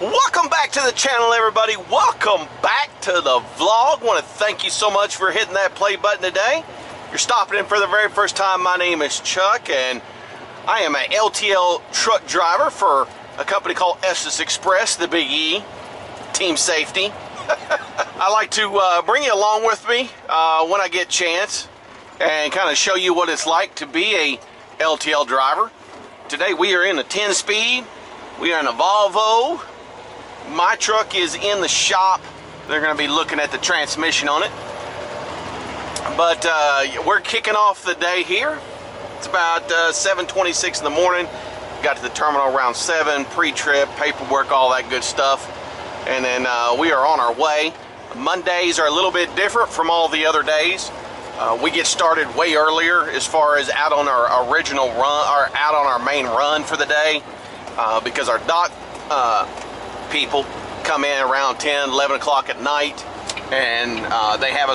Welcome back to the channel, everybody. Welcome back to the vlog. I want to thank you so much for hitting that play button today. You're stopping in for the very first time. My name is Chuck, and I am an LTL truck driver for a company called Estes Express, the Big E, Team Safety. I like to bring you along with me when I get a chance and kind of show you what it's like to be a LTL driver. Today we are in a 10-speed. We are in a Volvo. My truck is in the shop. They're going to be looking at the transmission on it. But we're kicking off the day here. It's about 7:26 in the morning. Got to the terminal around 7, pre-trip, paperwork, all that good stuff. And then we are on our way. Mondays are a little bit different from all the other days. We get started way earlier as far as out on our original run, or out on our main run for the day, because our dock people come in around 10, 11 o'clock at night, and they have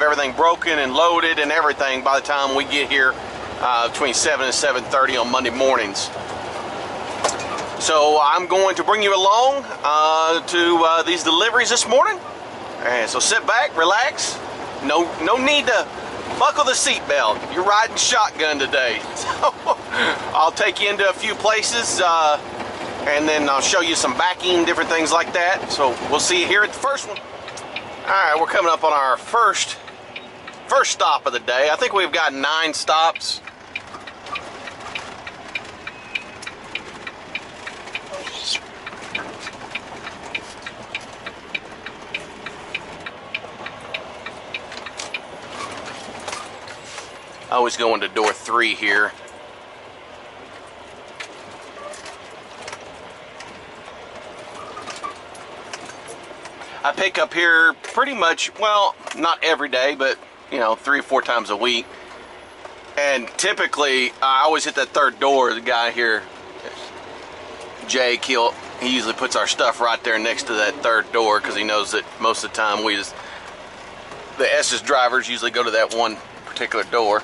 everything broken and loaded and everything by the time we get here between 7 and 7:30 on Monday mornings. So I'm going to bring you along to these deliveries this morning, and so sit back, relax. No need to buckle the seatbelt. You're riding shotgun today. So I'll take you into a few places, and then I'll show you some backing, different things like that. So we'll see you here at the first one. All right, we're coming up on our first stop of the day. I think we've got 9 stops. I always go into door 3 here. I pick up here pretty much, well, not every day, but, you know, 3 or 4 times a week. And typically, I always hit that third door. The guy here, Jake, he usually puts our stuff right there next to that third door because he knows that most of the time the Estes drivers usually go to that one particular door.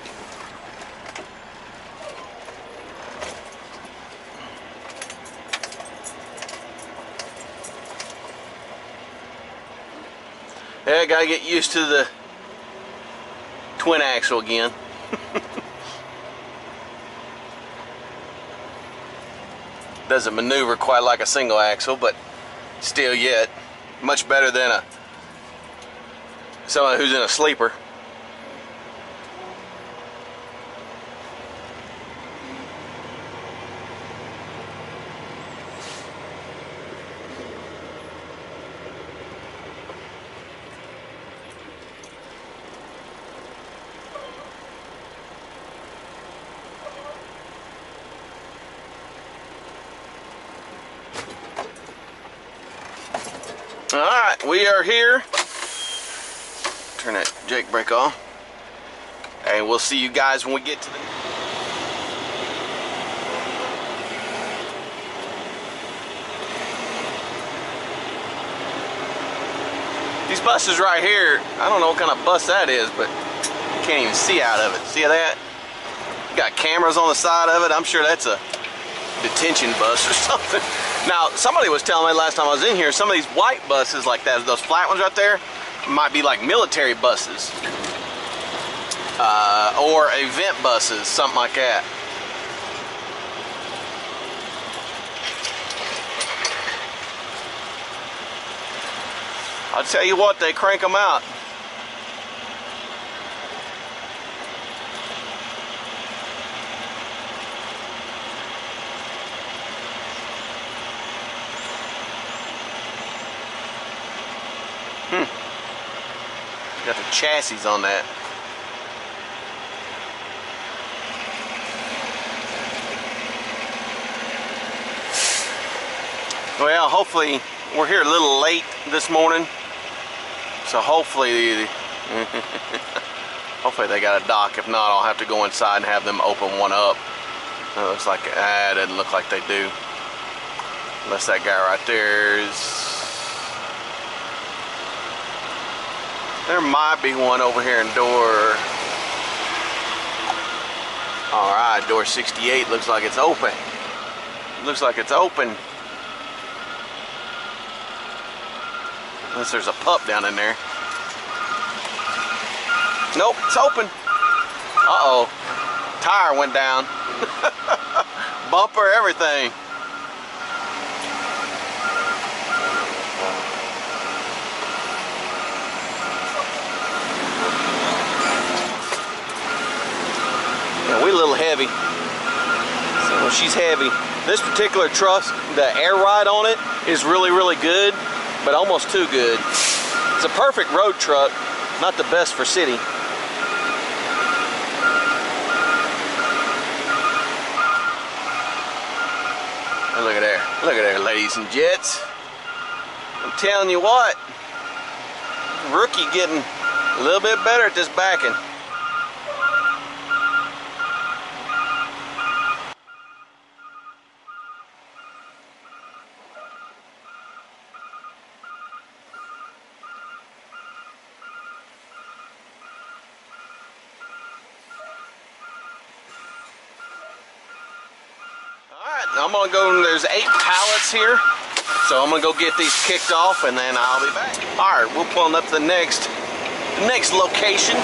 Yeah, I gotta get used to the twin axle again. Doesn't maneuver quite like a single axle, but still yet much better than someone who's in a sleeper. Alright, we are here. Turn that Jake brake off. And we'll see you guys when we get to the... These buses right here, I don't know what kind of bus that is, but you can't even see out of it. See that? Got cameras on the side of it. I'm sure that's a detention bus or something. Now, somebody was telling me last time I was in here, some of these white buses like that, those flat ones right there, might be like military buses. Or event buses, something like that. I'll tell you what, they crank them out. Got the chassis on that. Well, hopefully we're here a little late this morning, so hopefully hopefully they got a dock. If not, I'll have to go inside and have them open one up. It looks like it doesn't look like they do, unless that guy right there is... There might be one over here in door... Alright, door 68 looks like it's open. Looks like it's open. Unless there's a pup down in there. Nope, it's open. Uh-oh. Tire went down. Bumper, everything. Yeah, we're a little heavy. So she's heavy. This particular truss, the air ride on it is really, really good, but almost too good. It's a perfect road truck, not the best for city. And look at there, ladies and gents. I'm telling you what, rookie getting a little bit better at this backing. I'm gonna go, there's 8 pallets here, so I'm gonna go get these kicked off and then I'll be back. All right, we'll pull up to the next location.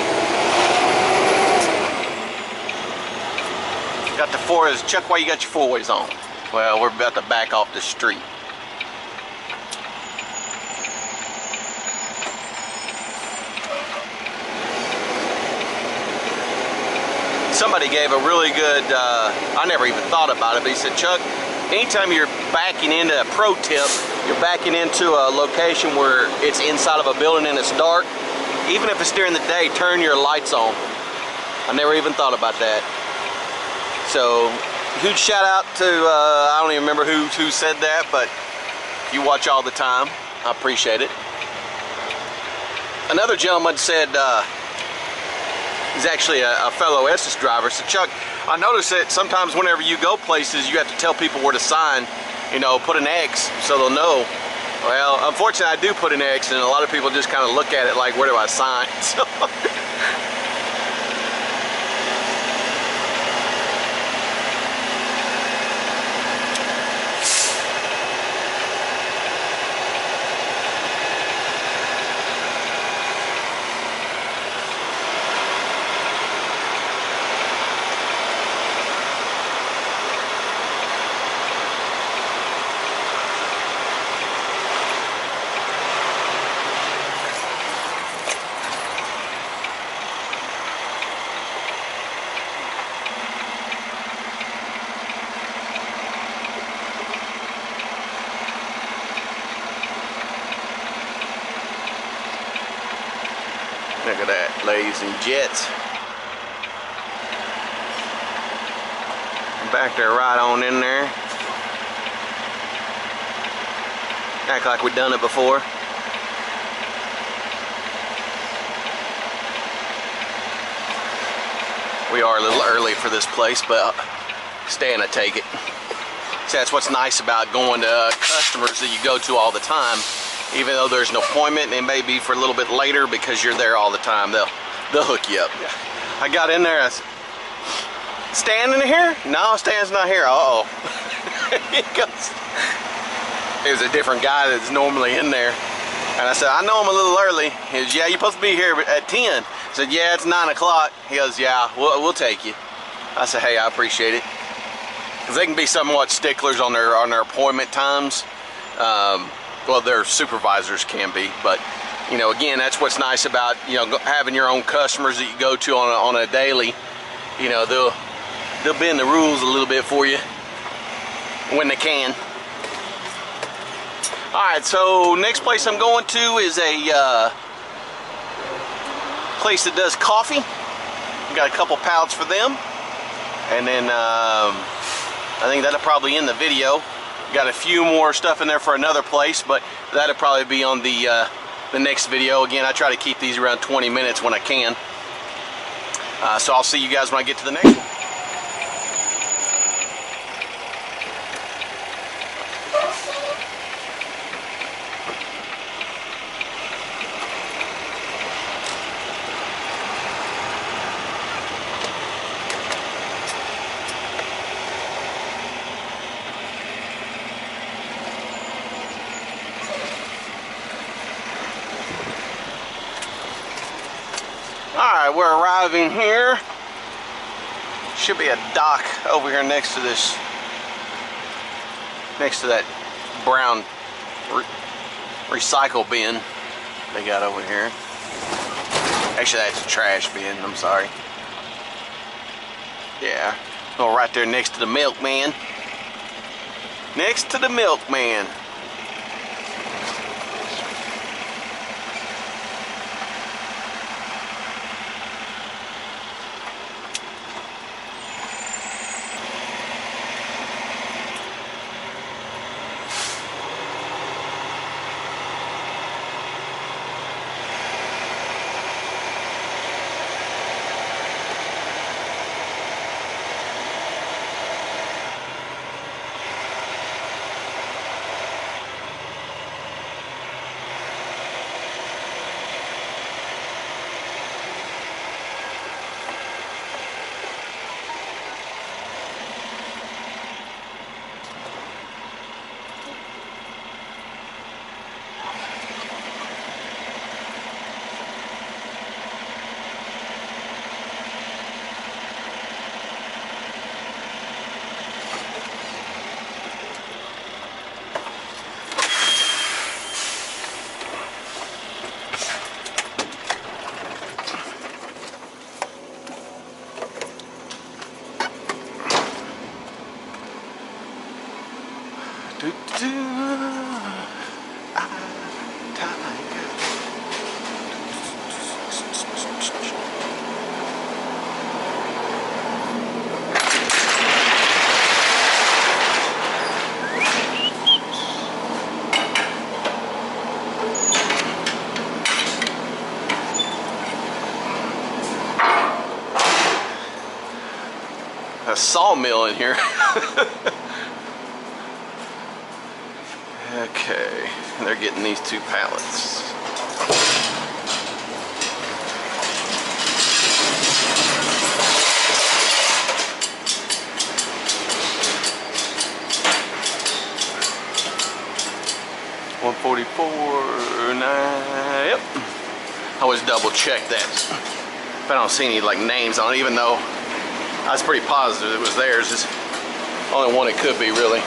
Got the fours. Chuck, why you got your 4-ways on? Well, we're about to back off the street. Somebody gave a really good, I never even thought about it, but he said, Chuck, anytime you're backing into a pro tip, you're backing into a location where it's inside of a building and it's dark, even if it's during the day, turn your lights on. I never even thought about that. So, huge shout out to, I don't even remember who said that, but you watch all the time. I appreciate it. Another gentleman said, he's actually a fellow Estes driver. So Chuck, I noticed that sometimes whenever you go places, you have to tell people where to sign, you know, put an X so they'll know. Well, unfortunately I do put an X and a lot of people just kind of look at it like, where do I sign? So look at that, ladies and gents. Back there, right on in there. Act like we've done it before. We are a little early for this place, but staying to take it. See, that's what's nice about going to customers that you go to all the time. Even though there's an appointment, it may be for a little bit later because you're there all the time. They'll hook you up. Yeah. I got in there. I said, Stan in here? No, Stan's not here. Uh-oh. He goes. It was a different guy that's normally in there. And I said, I know I'm a little early. He goes, yeah, you're supposed to be here at 10. I said, yeah, it's 9 o'clock. He goes, yeah, we'll take you. I said, hey, I appreciate it. Because they can be somewhat sticklers on their appointment times. Well, their supervisors can be, but you know, again, that's what's nice about, you know, having your own customers that you go to on a daily. You know, they'll bend the rules a little bit for you when they can. All right, so next place I'm going to is a place that does coffee. We got a couple pallets for them, and then I think that'll probably end the video. Got a few more stuff in there for another place, but that'll probably be on the next video. Again, I try to keep these around 20 minutes when I can. So I'll see you guys when I get to the next one. Alright, we're arriving here. Should be a dock over here next to this, next to that brown recycle bin they got over here. Actually, that's a trash bin, I'm sorry. Yeah, oh, right there next to the milkman. Next to the milkman. A sawmill in here. Okay, they're getting these 2 pallets. $144.9. Yep. I always double check that if I don't see any like names on it, even though I was pretty positive it was theirs. It's only one it could be, really.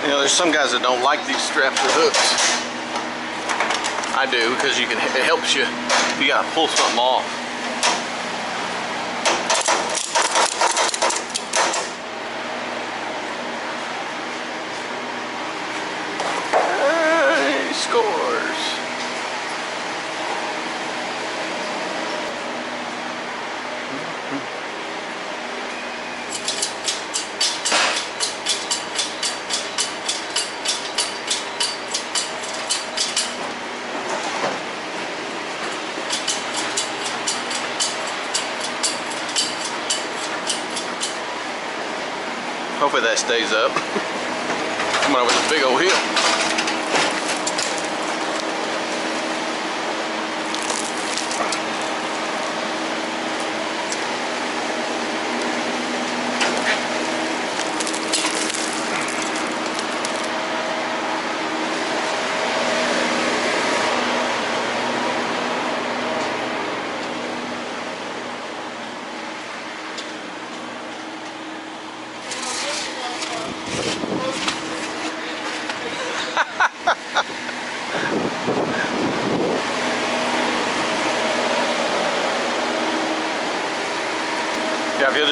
You know, there's some guys that don't like these straps or hooks. I do, because it helps you if you gotta pull something off. He scores. Hopefully that stays up. Coming over this big old hill.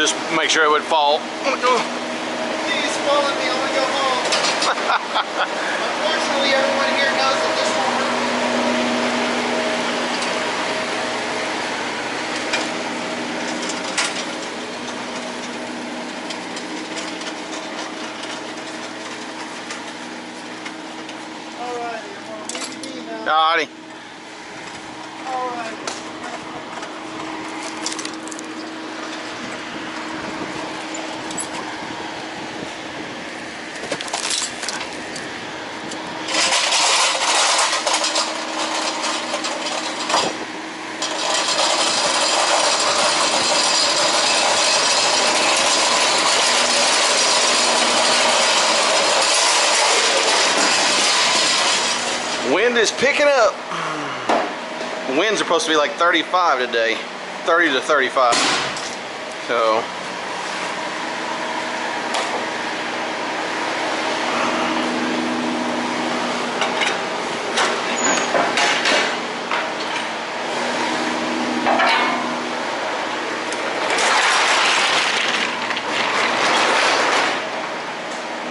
just make sure it would fall. Please follow me, I want to go home. Unfortunately, everyone here knows that this won't work. Alrighty, well, maybe me now. Alrighty. Alright. Wind is picking up. Winds are supposed to be like 35 today, 30 to 35. So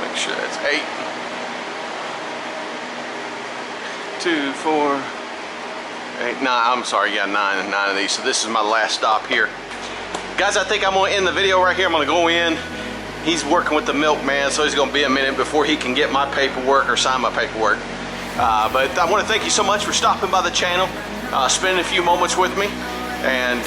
make sure that's 8. 2, 4, 8, 9. I'm sorry, yeah, 9 of these. So this is my last stop here. Guys, I think I'm gonna end the video right here. I'm gonna go in. He's working with the milkman, so he's gonna be a minute before he can get my paperwork or sign my paperwork. But I wanna thank you so much for stopping by the channel, spending a few moments with me. And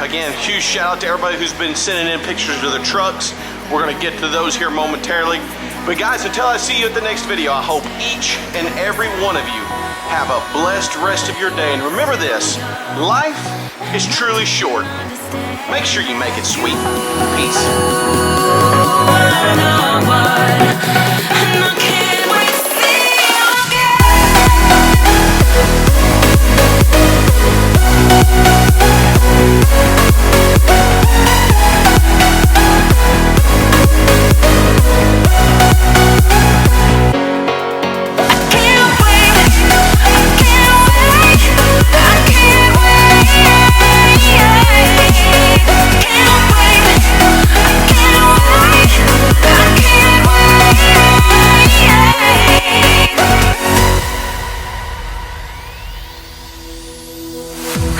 again, huge shout out to everybody who's been sending in pictures of their trucks. We're gonna get to those here momentarily. But guys, until I see you at the next video, I hope each and every one of you have a blessed rest of your day. And remember this, life is truly short. Make sure you make it sweet. Peace.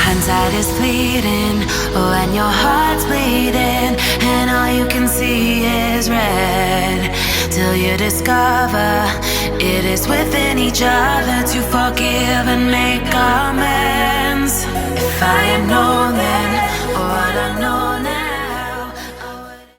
Hindsight is fleeting, oh, and your heart's bleeding, and all you can see is red, till you discover it is within each other to forgive and make amends. If I am no